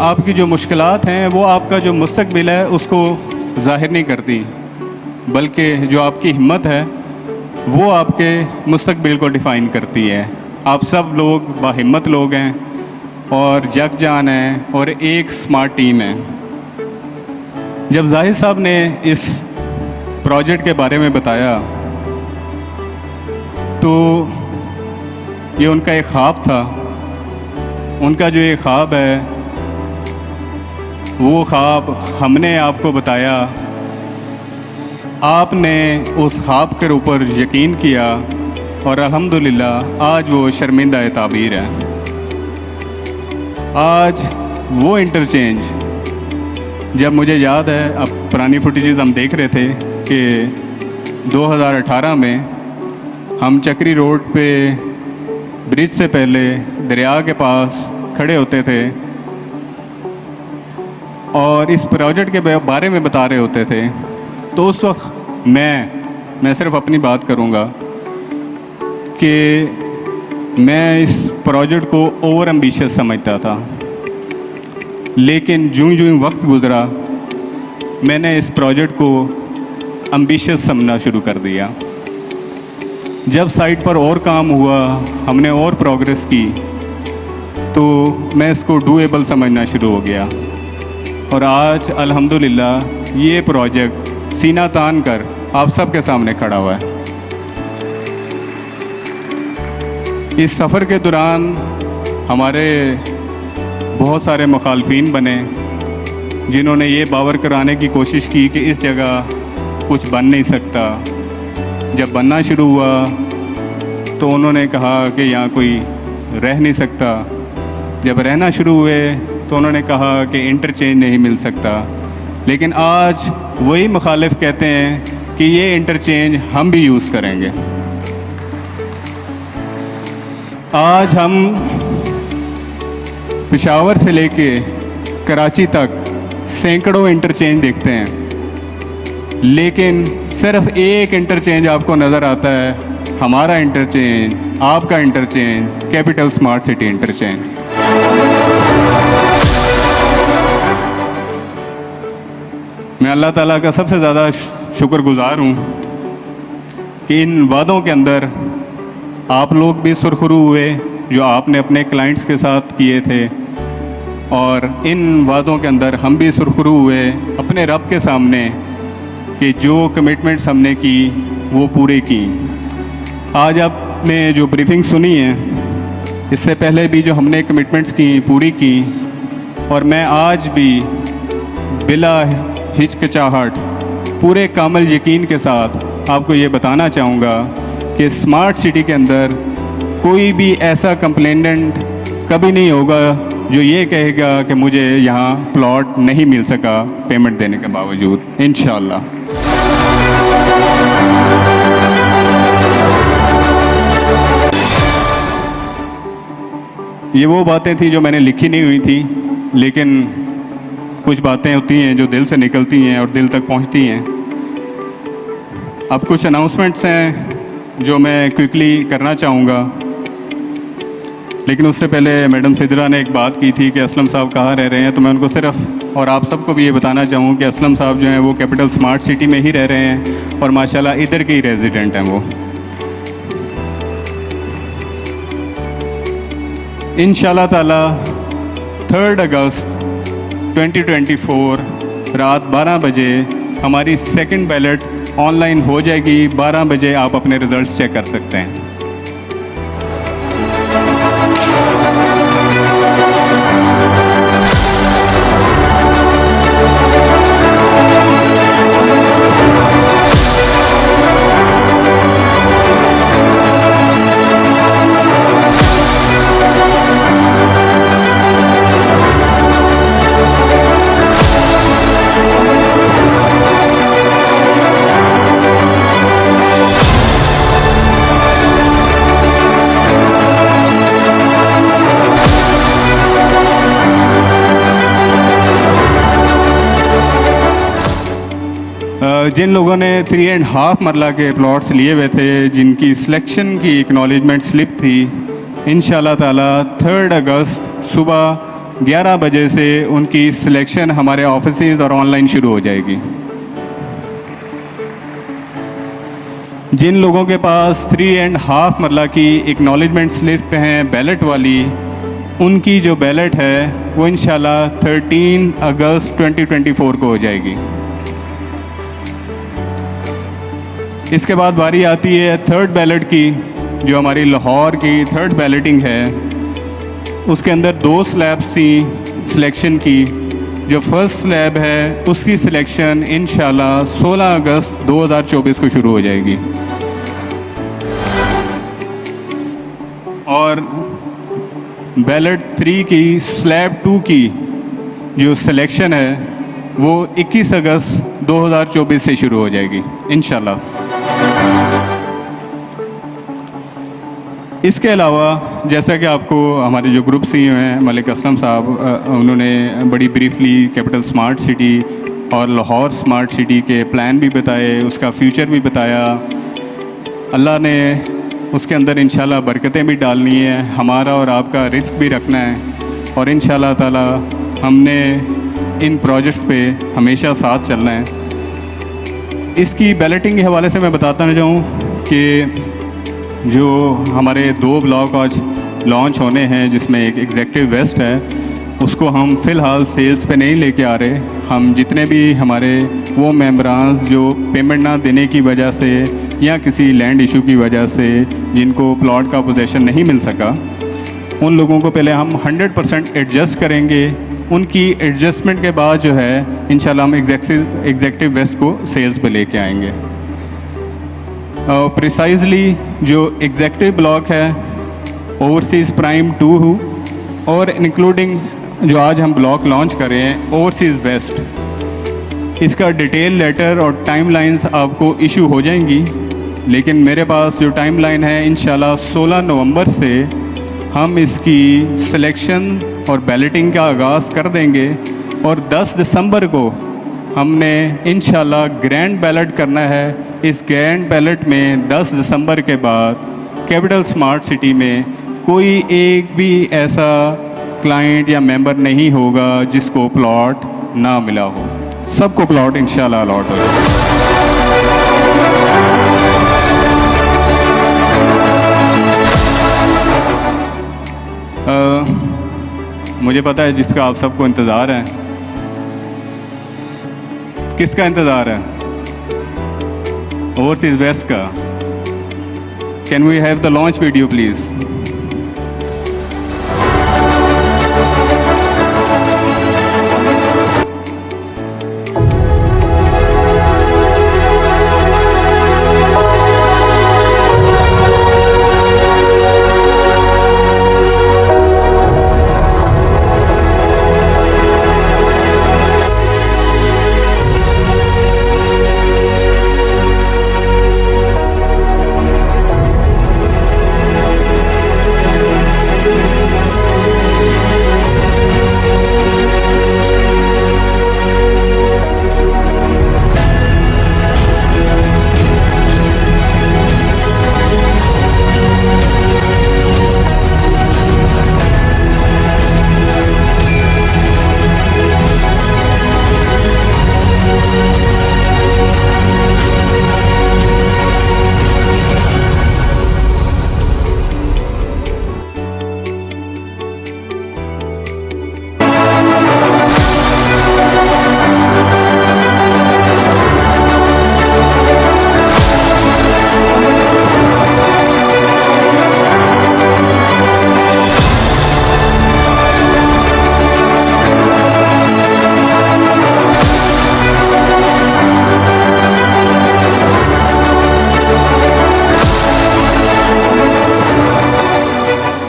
Speaker 3: आपकी जो मुश्किलात हैं, वो आपका जो मुस्तकबिल है उसको ज़ाहिर नहीं करती, बल्कि जो आपकी हिम्मत है वो आपके मुस्तकबिल को डिफ़ाइन करती है। आप सब लोग बाहिम्मत लोग हैं और यकजान हैं और एक स्मार्ट टीम है। जब जाहिद साहब ने इस प्रोजेक्ट के बारे में बताया तो ये उनका एक ख्वाब था। उनका जो ये ख्वाब है, वो ख्वाब हमने आपको बताया, आपने उस ख्वाब के ऊपर यकीन किया और अल्हम्दुलिल्लाह आज वो शर्मिंदा ताबीर है। आज वो इंटरचेंज, जब मुझे याद है, अब पुरानी फुटेजेस हम देख रहे थे कि 2018 में हम चक्री रोड पे ब्रिज से पहले दरिया के पास खड़े होते थे और इस प्रोजेक्ट के बारे में बता रहे होते थे। तो उस वक्त मैं सिर्फ अपनी बात करूंगा कि मैं इस प्रोजेक्ट को ओवर एम्बिशियस समझता था, लेकिन जूं जूं वक्त गुज़रा मैंने इस प्रोजेक्ट को एम्बिशियस समझना शुरू कर दिया। जब साइट पर और काम हुआ, हमने और प्रोग्रेस की, तो मैं इसको डूएबल समझना शुरू हो गया। और आज अल्हम्दुलिल्लाह ये प्रोजेक्ट सीना तान कर आप सबके सामने खड़ा हुआ है। इस सफ़र के दौरान हमारे बहुत सारे मुखालफीन बने जिन्होंने ये बावर कराने की कोशिश की कि इस जगह कुछ बन नहीं सकता। जब बनना शुरू हुआ तो उन्होंने कहा कि यहाँ कोई रह नहीं सकता। जब रहना शुरू हुए तो उन्होंने कहा कि इंटरचेंज नहीं मिल सकता। लेकिन आज वही मुखालिफ कहते हैं कि ये इंटरचेंज हम भी यूज़ करेंगे। आज हम पेशावर से लेके कराची तक सैकड़ों इंटरचेंज देखते हैं, लेकिन सिर्फ एक इंटरचेंज आपको नज़र आता है, हमारा इंटरचेंज, आपका interchange, capital smart city interchange. मैं अल्लाह ताला का सबसे ज़्यादा शुक्रगुज़ार हूँ कि इन वादों के अंदर आप लोग भी सुरखरू हुए जो आपने अपने क्लाइंट्स के साथ किए थे, और इन वादों के अंदर हम भी सुरखरू हुए अपने रब के सामने कि जो कमिटमेंट्स हमने की वो पूरे की। आज आपने जो ब्रीफिंग सुनी है, इससे पहले भी जो हमने कमिटमेंट्स की पूरी की, और मैं आज भी बिला हिचकिचाहट पूरे कामिल यकीन के साथ आपको ये बताना चाहूँगा कि स्मार्ट सिटी के अंदर कोई भी ऐसा कंप्लेनेंट कभी नहीं होगा जो ये कहेगा कि मुझे यहाँ प्लॉट नहीं मिल सका पेमेंट देने के बावजूद, इंशाअल्लाह। ये वो बातें थी जो मैंने लिखी नहीं हुई थी, लेकिन कुछ बातें होती हैं जो दिल से निकलती हैं और दिल तक पहुंचती हैं। अब कुछ अनाउंसमेंट्स हैं जो मैं क्विकली करना चाहूँगा, लेकिन उससे पहले मैडम सिद्रा ने एक बात की थी कि असलम साहब कहाँ रह रहे हैं, तो मैं उनको सिर्फ और आप सबको भी ये बताना चाहूँ कि असलम साहब जो हैं वो कैपिटल स्मार्ट सिटी में ही रह रहे हैं और माशाल्लाह इधर के ही रेजिडेंट हैं वो। इंशाल्लाह ताला 3 अगस्त 2024 रात 12 बजे हमारी सेकंड बैलेट ऑनलाइन हो जाएगी। 12 बजे आप अपने रिज़ल्ट्स चेक कर सकते हैं। जिन लोगों ने 3.5 मरला के प्लॉट्स लिए हुए थे, जिनकी सिलेक्शन की एक्नॉलेजमेंट स्लिप थी, इंशाल्लाह ताला 3 अगस्त सुबह 11 बजे से उनकी सिलेक्शन हमारे ऑफिसेज और ऑनलाइन शुरू हो जाएगी। जिन लोगों के पास 3.5 मरला की एक्नॉलेजमेंट स्लिप हैं बैलेट वाली, उनकी जो बैलेट है वो इंशाल्लाह 13 अगस्त 2024 को हो जाएगी। इसके बाद बारी आती है थर्ड बैलेट की, जो हमारी लाहौर की थर्ड बैलेटिंग है। उसके अंदर 2 स्लैब्स थी सिलेक्शन की। जो फर्स्ट स्लैब है उसकी सिलेक्शन इंशाल्लाह 16 अगस्त 2024 को शुरू हो जाएगी और बैलेट 3 की स्लैब 2 की जो सिलेक्शन है वो 21 अगस्त 2024 से शुरू हो जाएगी इंशाल्लाह। इसके अलावा जैसा कि आपको हमारे जो ग्रुप CEO हैं मलिक असलम साहब, उन्होंने बड़ी ब्रीफली कैपिटल स्मार्ट सिटी और लाहौर स्मार्ट सिटी के प्लान भी बताए, उसका फ्यूचर भी बताया। अल्लाह ने उसके अंदर इंशाल्लाह बरकतें भी डालनी है, हमारा और आपका रिस्क भी रखना है और इंशाल्लाह ताला हमने इन प्रोजेक्ट्स पे हमेशा साथ चलना है। इसकी बैलेटिंग के हवाले से मैं बताता जाऊँ कि जो हमारे 2 ब्लॉक आज लॉन्च होने हैं, जिसमें एक एग्जेक्टिव वेस्ट है, उसको हम फ़िलहाल सेल्स पे नहीं लेके आ रहे। हम जितने भी हमारे वो मेंबरान जो पेमेंट ना देने की वजह से या किसी लैंड इशू की वजह से जिनको प्लॉट का पोजेसन नहीं मिल सका, उन लोगों को पहले हम 100% एडजस्ट करेंगे। उनकी एडजस्टमेंट के बाद जो है इंशाल्लाह हम एग्जेक्टिव वेस्ट को सेल्स पे लेके आएंगे। प्रिसाइजली जो एग्जेक्टिव ब्लॉक है ओवरसीज़ प्राइम 2 और इंक्लूडिंग जो आज हम ब्लॉक लॉन्च कर रहे हैं ओवरसीज़ वेस्ट, इसका डिटेल लेटर और टाइमलाइंस आपको इशू हो जाएंगी। लेकिन मेरे पास जो टाइमलाइन है इंशाल्लाह 16 नवंबर से हम इसकी सिलेक्शन और बैलेटिंग का आगाज़ कर देंगे और 10 दिसंबर को हमने इंशाल्लाह ग्रैंड बैलेट करना है। इस ग्रैंड बैलेट में 10 दिसंबर के बाद कैपिटल स्मार्ट सिटी में कोई एक भी ऐसा क्लाइंट या मेंबर नहीं होगा जिसको प्लॉट ना मिला हो, सबको प्लॉट इंशाल्लाह अलॉट होगा। मुझे पता है जिसका आप सबको इंतज़ार है। किसका इंतज़ार है? ओवरसीज़ वेस्ट का। Can we have the launch video please?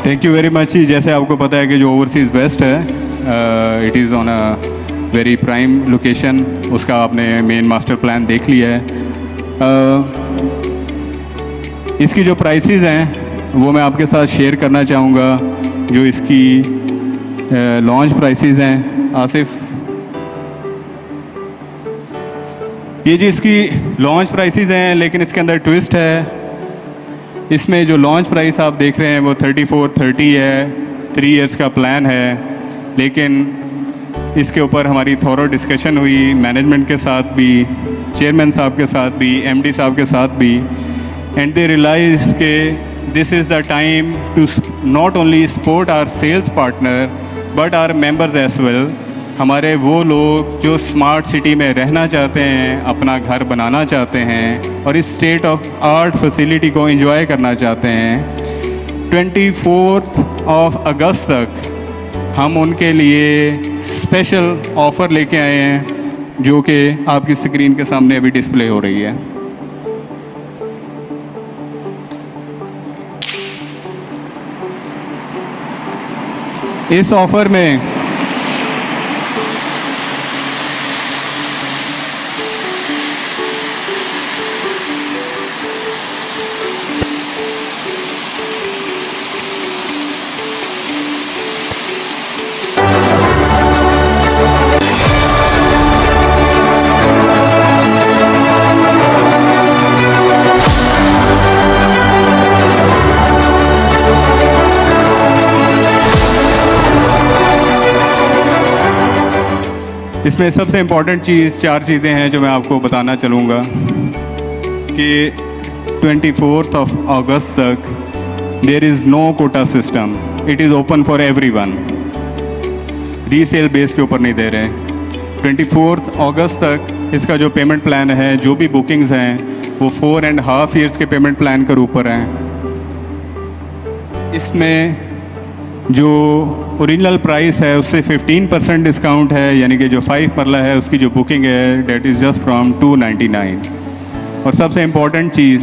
Speaker 3: Thank you very much. जैसे आपको पता है कि जो ओवरसीज़ वेस्ट है, it is on a very prime location. उसका आपने मेन मास्टर प्लान देख लिया है। इसकी जो प्राइसेस हैं वो मैं आपके साथ शेयर करना चाहूँगा। जो इसकी लॉन्च प्राइसेस हैं, आसिफ, ये जी इसकी लॉन्च प्राइसेस हैं, लेकिन इसके अंदर ट्विस्ट है। इसमें जो लॉन्च प्राइस आप देख रहे हैं वो 3430 है, 3 इयर्स का प्लान है। लेकिन इसके ऊपर हमारी थोरो डिस्कशन हुई मैनेजमेंट के साथ भी, चेयरमैन साहब के साथ भी, एमडी साहब के साथ भी, एंड दे रियलाइज के this is the time to not only support our sales partner but our members as well. हमारे वो लोग जो स्मार्ट सिटी में रहना चाहते हैं, अपना घर बनाना चाहते हैं और इस स्टेट ऑफ आर्ट फैसिलिटी को एंजॉय करना चाहते हैं, 24 अगस्त तक हम उनके लिए स्पेशल ऑफ़र लेके आए हैं, जो कि आपकी स्क्रीन के सामने अभी डिस्प्ले हो रही है। इस ऑफ़र में इसमें सबसे इम्पॉर्टेंट चीज़, 4 चीज़ें हैं जो मैं आपको बताना चलूँगा कि 24 अगस्त तक there is no quota system, it is open for everyone. Resale base के ऊपर नहीं दे रहे। 24 अगस्त तक इसका जो पेमेंट प्लान है, जो भी बुकिंग्स हैं वो 4.5 ईयर्स के पेमेंट प्लान के ऊपर हैं। इसमें जो ओरिजिनल प्राइस है उससे 15% डिस्काउंट है, यानी कि जो 5 मरला है उसकी जो बुकिंग है डेट इज़ जस्ट फ्रॉम 299। और सबसे इम्पॉर्टेंट चीज़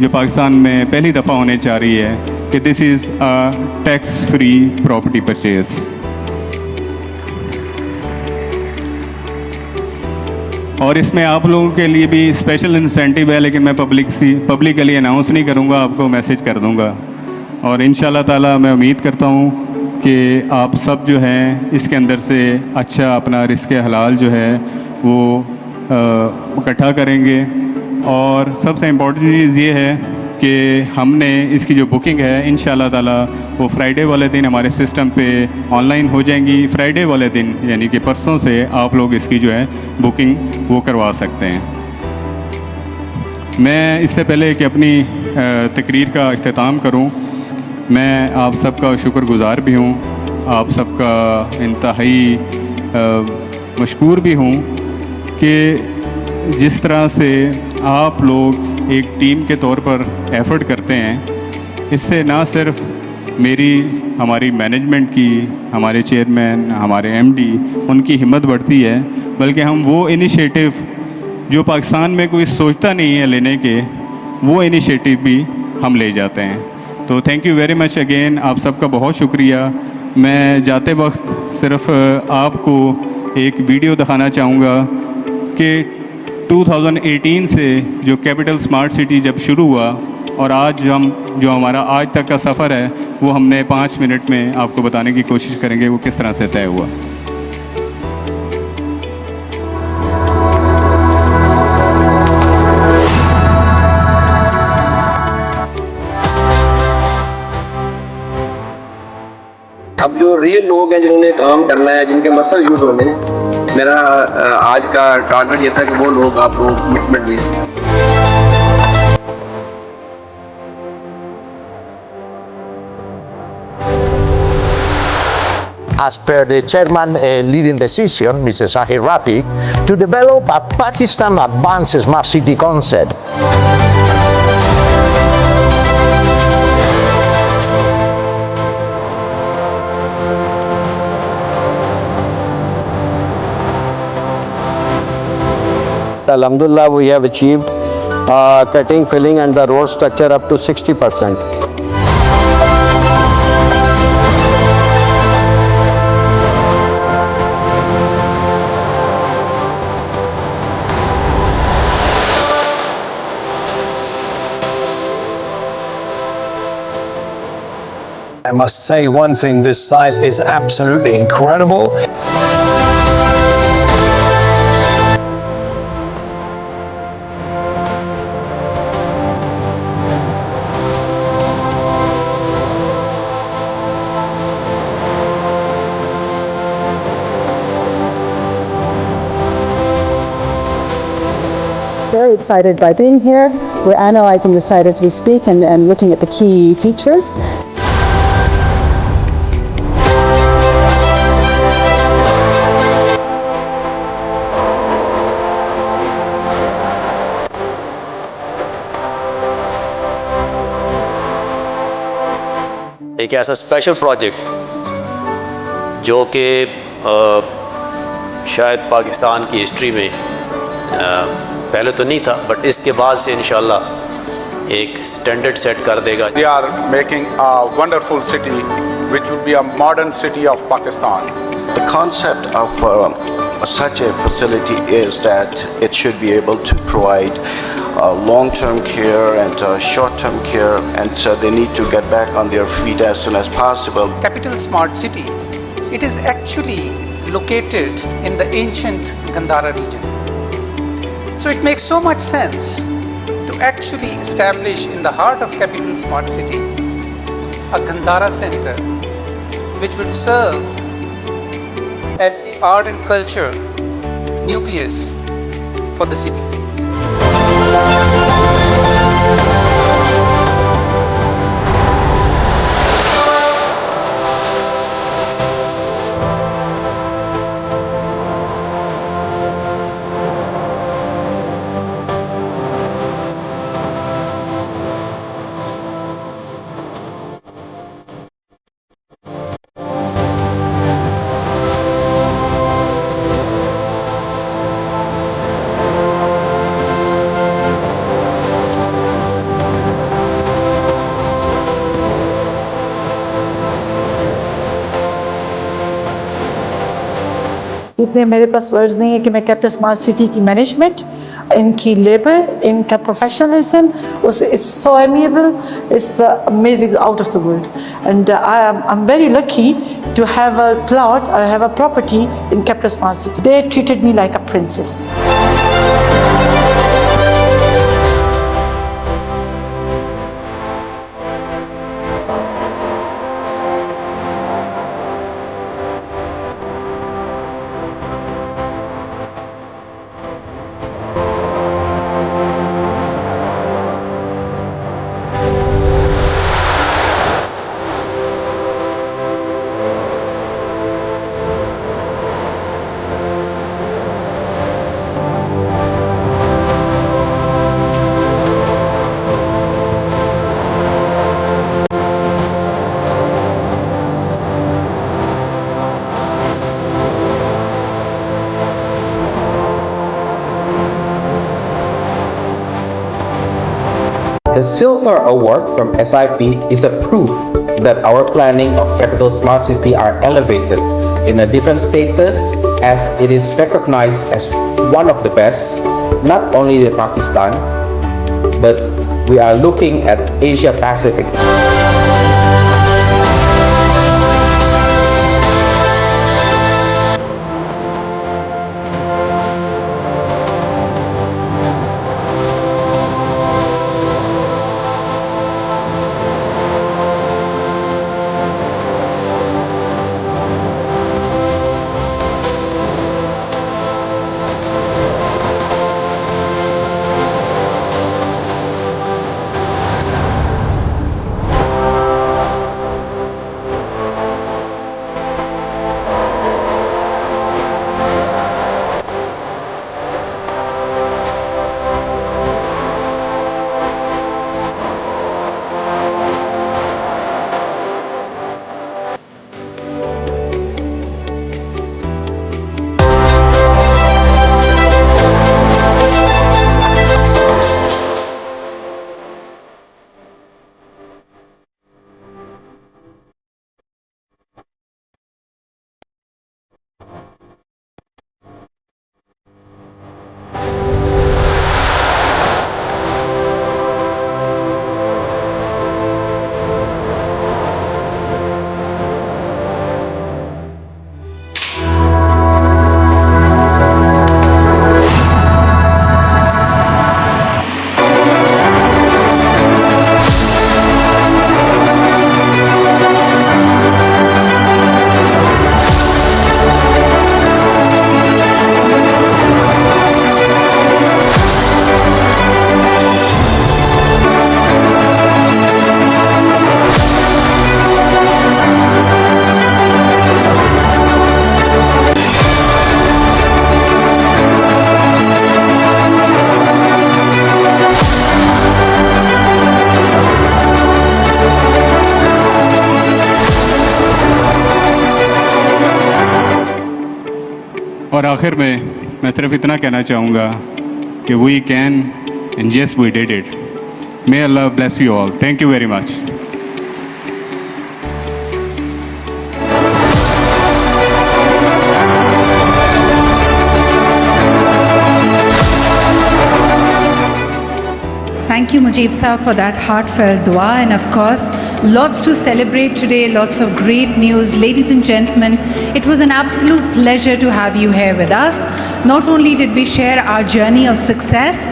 Speaker 3: जो पाकिस्तान में पहली दफ़ा होने जा रही है कि this is a tax free property purchase. और इसमें आप लोगों के लिए भी स्पेशल इंसेंटिव है, लेकिन मैं पब्लिकली अनाउंस नहीं करूँगा, आपको मैसेज कर दूँगा। और इंशाल्लाह ताला मैं उम्मीद करता हूँ कि आप सब जो हैं इसके अंदर से अच्छा अपना रिस्क हलाल जो है वो इकट्ठा करेंगे। और सबसे इम्पोर्टेंट चीज़ ये है कि हमने इसकी जो बुकिंग है इंशाल्लाह ताला वो फ्राइडे वाले दिन हमारे सिस्टम पे ऑनलाइन हो जाएंगी। फ्राइडे वाले दिन यानी कि परसों से आप लोग इसकी जो है बुकिंग वो करवा सकते हैं। मैं इससे पहले कि अपनी तकरीर का इख्तिताम करूं, मैं आप सबका शुक्रगुज़ार भी हूं, आप सबका इंतहाई मशकूर भी हूं कि जिस तरह से आप लोग एक टीम के तौर पर एफ़र्ट करते हैं। इससे ना सिर्फ मेरी, हमारी मैनेजमेंट की, हमारे चेयरमैन, हमारे एमडी, उनकी हिम्मत बढ़ती है, बल्कि हम वो इनिशिएटिव जो पाकिस्तान में कोई सोचता नहीं है लेने के, वो इनिशिएटिव भी हम ले जाते हैं। तो thank you very much again, आप सबका बहुत शुक्रिया। मैं जाते वक्त सिर्फ आपको एक वीडियो दिखाना चाहूँगा कि 2018 से जो कैपिटल स्मार्ट सिटी जब शुरू हुआ और आज हम जो हमारा आज तक का सफ़र है वो हमने 5 मिनट में आपको बताने की कोशिश करेंगे वो किस तरह से तय हुआ।
Speaker 4: अब जो रियल लोग हैं जिन्होंने काम करना है, जिनके मसल यूज होने, मेरा आज का टारगेट ये था कि वो लोग आप लोग कमिटमेंट लीजिए।
Speaker 5: As per the chairman leading decision, Mr. Zahir Rafiq, to develop a Pakistan Advanced Smart City concept.
Speaker 6: Alhamdulillah, we have achieved cutting, filling and the road structure up to 60%.
Speaker 7: must say one thing, this site is absolutely incredible.
Speaker 8: Very excited by being here. We're analyzing the site as we speak and looking at the key features.
Speaker 9: एक ऐसा special project जो कि शायद पाकिस्तान की history में पहले तो नहीं था, बट इसके बाद से इंशाल्लाह एक स्टैंडर्ड सेट कर देगा.
Speaker 10: They are making a wonderful city which will be a modern city of Pakistan.
Speaker 11: The concept of such a facility is that it should be able to provide long-term care and short-term care, and they need to get back on their feet as soon as possible.
Speaker 12: Capital Smart City, it is actually located in the ancient Gandhara region. So it makes so much sense to actually establish in the heart of Capital Smart City a Gandhara center which would serve as the art and culture nucleus for the city.
Speaker 8: इतने मेरे पास words नहीं है कि मैं capital smart city की management, इनकी labour, इनका professionalism, it's so amiable, it's amazing, out of the world. And I am very lucky to have a plot or have a property in Capital Smart City. They treated me like a princess.
Speaker 13: The Silver Award from SIP is a proof that our planning of Capital Smart City are elevated in a different status, as it is recognized as one of the best, not only in Pakistan, but we are looking at Asia Pacific.
Speaker 3: और आखिर में मैं सिर्फ इतना कहना चाहूँगा कि we can and yes we did it. May Allah bless you all. Thank you very much.
Speaker 2: Thank you, Mujib Saab, for that heartfelt dua. And of course, lots to celebrate today, lots of great news. Ladies and gentlemen, it was an absolute pleasure to have you here with us. Not only did we share our journey of success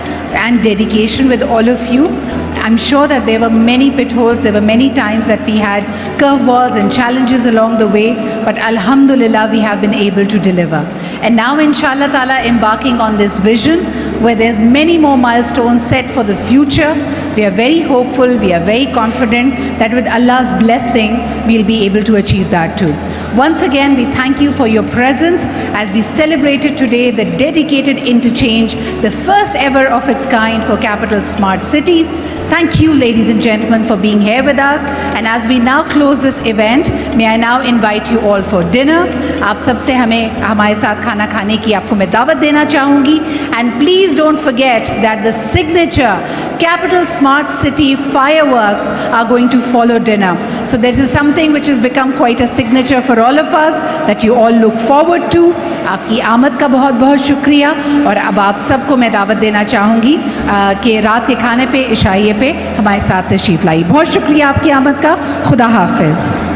Speaker 2: and dedication with all of you, I'm sure that there were many pitfalls, there were many times that we had curveballs and challenges along the way, but alhamdulillah, we have been able to deliver. And now, inshallah ta'ala, embarking on this vision where there's many more milestones set for the future. We are very hopeful, we are very confident that with Allah's blessing, we'll be able to achieve that too. Once again, we thank you for your presence as we celebrated today the dedicated interchange, the first ever of its kind for Capital Smart City. Thank you, ladies and gentlemen, for being here with us. And as we now close this event, may I now invite you all for dinner. आप सबसे हमारे साथ खाना खाने की आपको मैं दावत देना चाहूँगी. And please don't forget that the signature Capital Smart City fireworks are going to follow dinner. So this is something which has become quite a signature for all of us that you all look forward to. आपकी आमद का बहुत बहुत शुक्रिया. और अब आप सबको मैं दावत देना चाहूँगी कि रात के खाने पे इशाइये पे हमारे साथ तशरीफ़ लाई. बहुत शुक्रिया आपकी आमद का. खुदा हाफिज़.